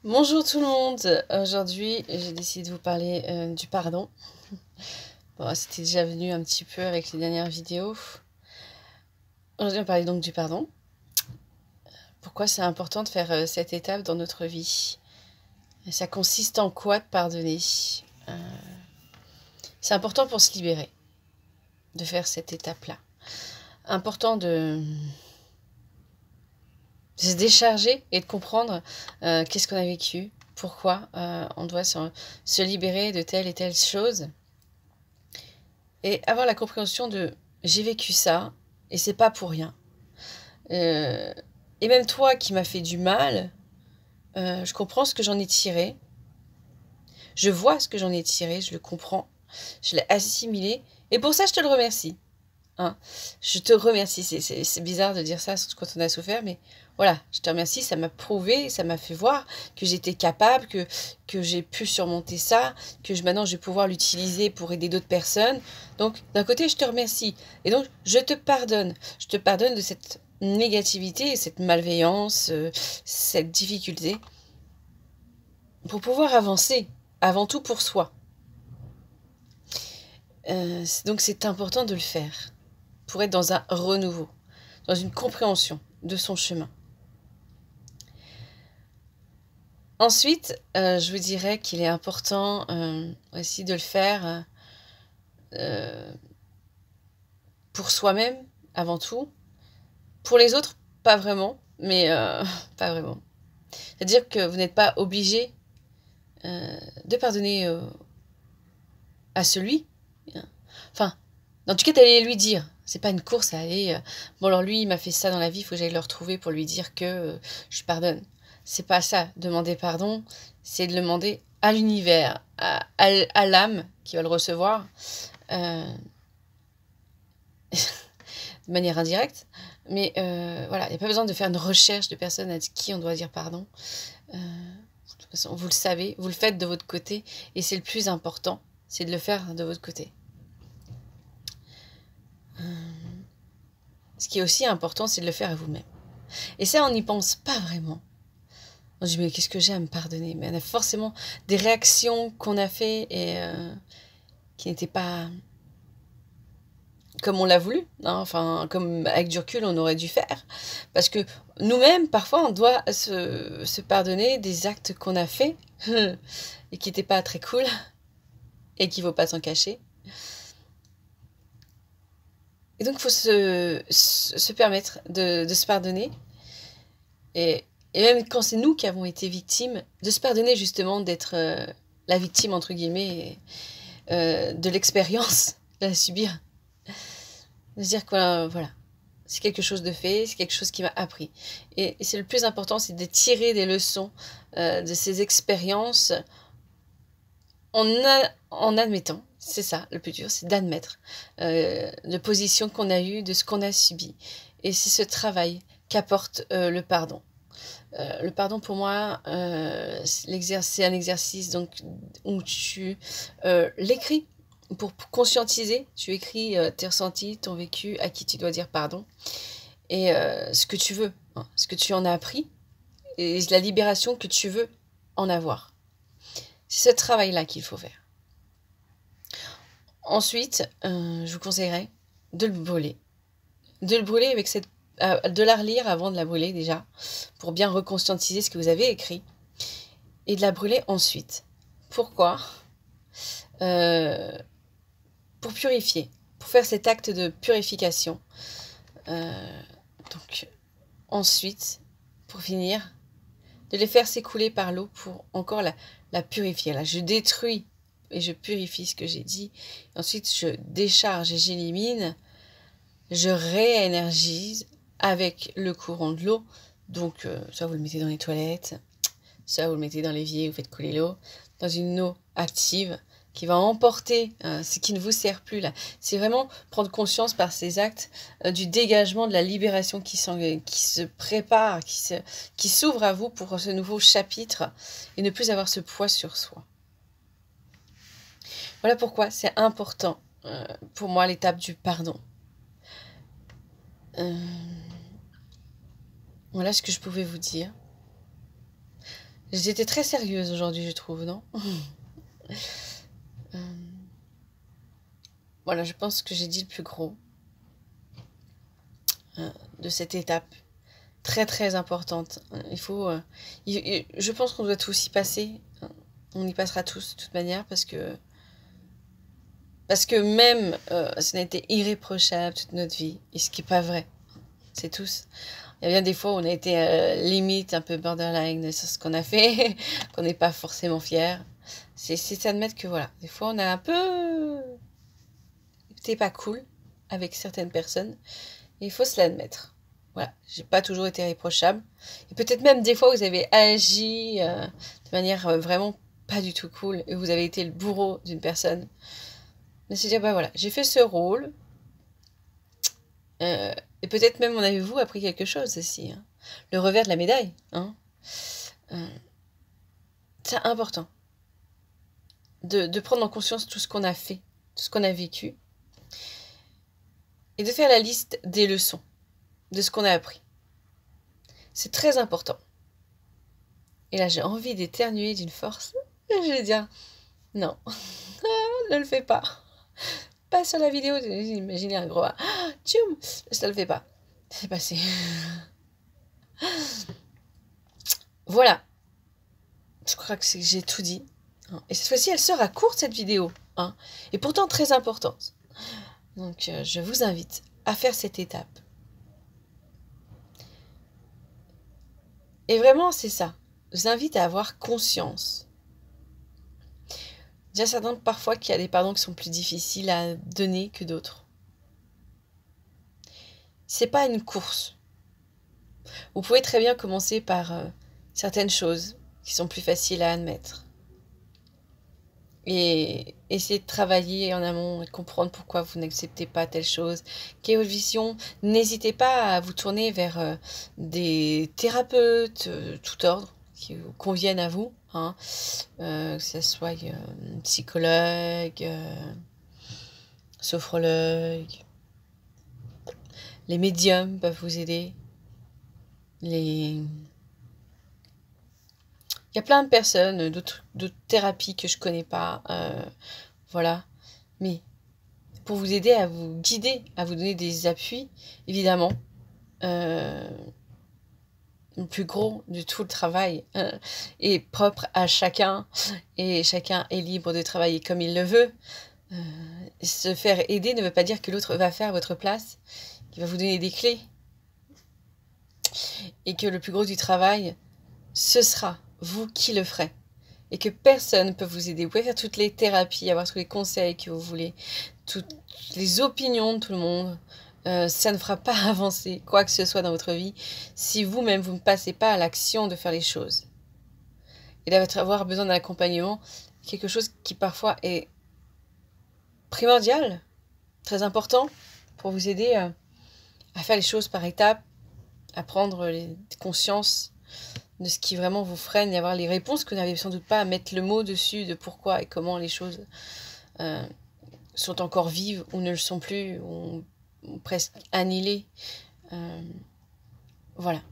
Bonjour tout le monde. Aujourd'hui, j'ai décidé de vous parler du pardon. Bon, c'était déjà venu un petit peu avec les dernières vidéos. Aujourd'hui, on va parler donc du pardon. Pourquoi c'est important de faire cette étape dans notre vie? Et ça consiste en quoi de pardonner? Euh, c'est important pour se libérer, de faire cette étape-là. Important de se décharger et de comprendre qu'est-ce qu'on a vécu, pourquoi on doit se libérer de telle et telle chose. Et avoir la compréhension de j'ai vécu ça et c'est pas pour rien. Et même toi qui m'as fait du mal, je comprends ce que j'en ai tiré. Je vois ce que j'en ai tiré, je le comprends. Je l'ai assimilé. Et pour ça, je te le remercie. Hein. Je te remercie. C'est bizarre de dire ça, surtout quand on a souffert, mais voilà, je te remercie. Ça m'a prouvé, ça m'a fait voir que j'étais capable, que j'ai pu surmonter ça, maintenant je vais pouvoir l'utiliser pour aider d'autres personnes. Donc, d'un côté, je te remercie. Et donc, je te pardonne. Je te pardonne de cette négativité, cette malveillance, cette difficulté, pour pouvoir avancer, avant tout pour soi. Donc, c'est important de le faire, pour être dans un renouveau, dans une compréhension de son chemin. Ensuite, je vous dirais qu'il est important aussi de le faire pour soi-même, avant tout. Pour les autres, pas vraiment, mais pas vraiment. C'est-à-dire que vous n'êtes pas obligé de pardonner à celui. Enfin, en tout cas, d'aller lui dire. C'est pas une course à aller. Bon, alors lui, il m'a fait ça dans la vie, il faut que j'aille le retrouver pour lui dire que je pardonne. C'est pas ça. Demander pardon, c'est de le demander à l'univers, à l'âme qui va le recevoir, de manière indirecte. Mais voilà, il n'y a pas besoin de faire une recherche de personnes à qui on doit dire pardon. De toute façon, vous le savez, vous le faites de votre côté, et c'est le plus important, c'est de le faire de votre côté. Ce qui est aussi important, c'est de le faire à vous-même. Et ça, on n'y pense pas vraiment. On se dit, mais qu'est-ce que j'ai à me pardonner? Mais on a forcément des réactions qu'on a fait et qui n'étaient pas comme on l'a voulu. Hein. Enfin, comme avec du recul, on aurait dû faire. Parce que nous-mêmes, parfois, on doit se pardonner des actes qu'on a faits et qui n'étaient pas très cool et qu'il ne faut pas s'en cacher. Et donc, il faut se permettre de se pardonner. Et même quand c'est nous qui avons été victimes, de se pardonner justement d'être la victime, entre guillemets, de l'expérience, de la subir. De se dire que voilà, c'est quelque chose de fait, c'est quelque chose qui m'a appris. Et c'est le plus important, c'est de tirer des leçons de ces expériences en admettant. C'est ça, le plus dur, c'est d'admettre de position qu'on a eue, de ce qu'on a subi. Et c'est ce travail qu'apporte le pardon. Le pardon pour moi, c'est un exercice donc, où tu l'écris pour conscientiser. Tu écris tes ressentis, ton vécu, à qui tu dois dire pardon et ce que tu veux, hein, ce que tu en as appris et la libération que tu veux en avoir. C'est ce travail-là qu'il faut faire. Ensuite, je vous conseillerais de le brûler. De le brûler avec de la relire avant de la brûler déjà, pour bien reconscientiser ce que vous avez écrit, et de la brûler ensuite. Pourquoi Pour purifier, pour faire cet acte de purification. Donc ensuite, pour finir, de les faire s'écouler par l'eau pour encore la purifier. Là, je détruis et je purifie ce que j'ai dit. Ensuite, je décharge et j'élimine. Je réénergise avec le courant de l'eau. Donc, soit vous le mettez dans les toilettes, soit vous le mettez dans l'évier, vous faites couler l'eau, dans une eau active qui va emporter ce qui ne vous sert plus là. C'est vraiment prendre conscience par ces actes du dégagement, de la libération qui se prépare, qui s'ouvre à vous pour ce nouveau chapitre et ne plus avoir ce poids sur soi. Voilà pourquoi c'est important pour moi l'étape du pardon. Voilà ce que je pouvais vous dire. J'étais très sérieuse aujourd'hui, je trouve, non? Voilà, je pense que j'ai dit le plus gros de cette étape. Très très importante. Je pense qu'on doit tous y passer. On y passera tous de toute manière parce que même ça n'a été irréprochable toute notre vie, et ce qui n'est pas vrai. C'est tous. Il y a bien des fois où on a été limite un peu borderline sur ce qu'on a fait, qu'on n'est pas forcément fier. C'est s'admettre que voilà, des fois on a un peu été pas cool avec certaines personnes, et il faut se l'admettre. Voilà, j'ai pas toujours été irréprochable. Et peut-être même des fois vous avez agi de manière vraiment pas du tout cool, et vous avez été le bourreau d'une personne. Mais c'est dire, bah voilà, j'ai fait ce rôle. Et peut-être même en avez-vous appris quelque chose aussi. Hein. Le revers de la médaille. Hein. C'est important de prendre en conscience tout ce qu'on a fait, tout ce qu'on a vécu. Et de faire la liste des leçons, de ce qu'on a appris. C'est très important. Et là, j'ai envie d'éternuer d'une force. Je vais dire, non, ne le fais pas. Pas sur la vidéo, imaginez un gros... Tchoum, ça le fait pas. C'est passé. Voilà. Je crois que j'ai tout dit. Et cette fois-ci, elle sera courte, cette vidéo. Hein, et pourtant très importante. Donc, je vous invite à faire cette étape. Et vraiment, c'est ça. Je vous invite à avoir conscience. Déjà, ça donne parfois qu'il y a des pardons qui sont plus difficiles à donner que d'autres. C'est pas une course. Vous pouvez très bien commencer par certaines choses qui sont plus faciles à admettre. Et essayer de travailler en amont et comprendre pourquoi vous n'acceptez pas telle chose. Quelle est votre vision? N'hésitez pas à vous tourner vers des thérapeutes, tout ordre, qui vous conviennent à vous. Hein. Que ce soit psychologue, sophrologue. Les médiums peuvent vous aider. Il y a plein de personnes, d'autres thérapies que je connais pas, voilà. Mais pour vous aider, à vous guider, à vous donner des appuis, évidemment, le plus gros de tout le travail est propre à chacun, et chacun est libre de travailler comme il le veut. Se faire aider ne veut pas dire que l'autre va faire à votre place, qu'il va vous donner des clés, et que le plus gros du travail, ce sera vous qui le ferez. Et que personne ne peut vous aider. Vous pouvez faire toutes les thérapies, avoir tous les conseils que vous voulez, toutes les opinions de tout le monde. Ça ne fera pas avancer quoi que ce soit dans votre vie si vous-même, vous ne passez pas à l'action de faire les choses. Et d'avoir besoin d'un accompagnement, quelque chose qui parfois est primordial, très important, pour vous aider à faire les choses par étapes, à prendre conscience de ce qui vraiment vous freine et avoir les réponses que vous n'arrivez sans doute pas à mettre le mot dessus de pourquoi et comment les choses sont encore vives ou ne le sont plus, ou presque annihilées. Voilà.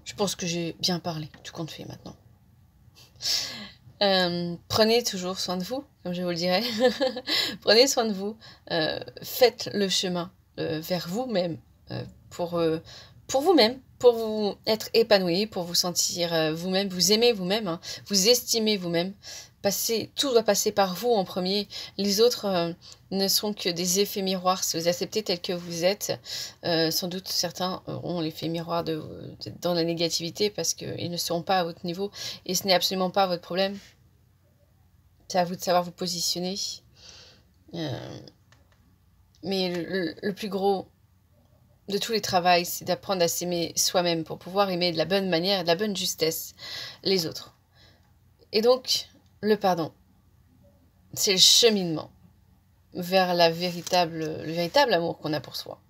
Je pense que j'ai bien parlé, tout compte fait maintenant. Prenez toujours soin de vous, comme je vous le dirais. Prenez soin de vous. Faites le chemin vers vous-même pour vous-même, pour vous être épanoui, pour vous sentir vous-même, vous aimer vous-même, hein, vous estimer vous-même. Tout doit passer par vous en premier. Les autres ne sont que des effets miroirs. Si vous acceptez tel que vous êtes, sans doute certains auront l'effet miroir dans la négativité parce qu'ils ne seront pas à votre niveau et ce n'est absolument pas votre problème. C'est à vous de savoir vous positionner. Mais le plus gros de tous les travails, c'est d'apprendre à s'aimer soi-même pour pouvoir aimer de la bonne manière et de la bonne justesse les autres. Et donc, le pardon, c'est le cheminement vers le véritable amour qu'on a pour soi.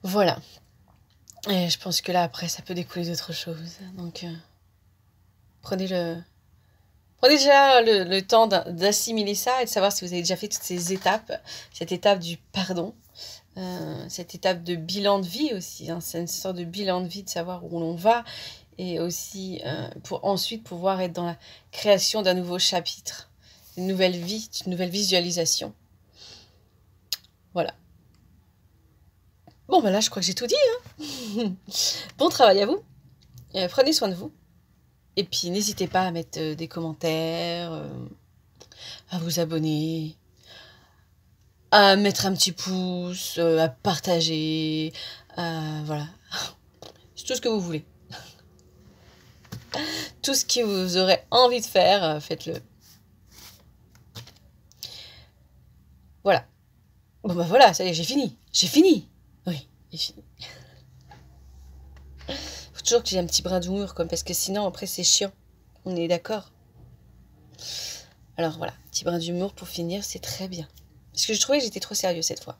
Voilà. Et je pense que là, après, ça peut découler d'autres choses. Donc, prenez déjà le temps d'assimiler ça et de savoir si vous avez déjà fait toutes ces étapes, cette étape du pardon. cette étape de bilan de vie aussi, hein. C'est une sorte de bilan de vie, de savoir où l'on va, et aussi pour ensuite pouvoir être dans la création d'un nouveau chapitre, une nouvelle vie, une nouvelle visualisation. Voilà. Bon, ben là, je crois que j'ai tout dit, hein. Bon travail à vous. Prenez soin de vous. Et puis, n'hésitez pas à mettre des commentaires, à vous abonner, à mettre un petit pouce, à partager, voilà. C'est tout ce que vous voulez. Tout ce que vous aurez envie de faire, faites-le. Voilà. Bon bah voilà, ça y est, j'ai fini. J'ai fini. Oui, j'ai fini. Faut toujours que j'ai un petit brin d'humour, comme, parce que sinon, après, c'est chiant. On est d'accord? Alors voilà, petit brin d'humour pour finir, c'est très bien. Parce que je trouvais que j'étais trop sérieux cette fois.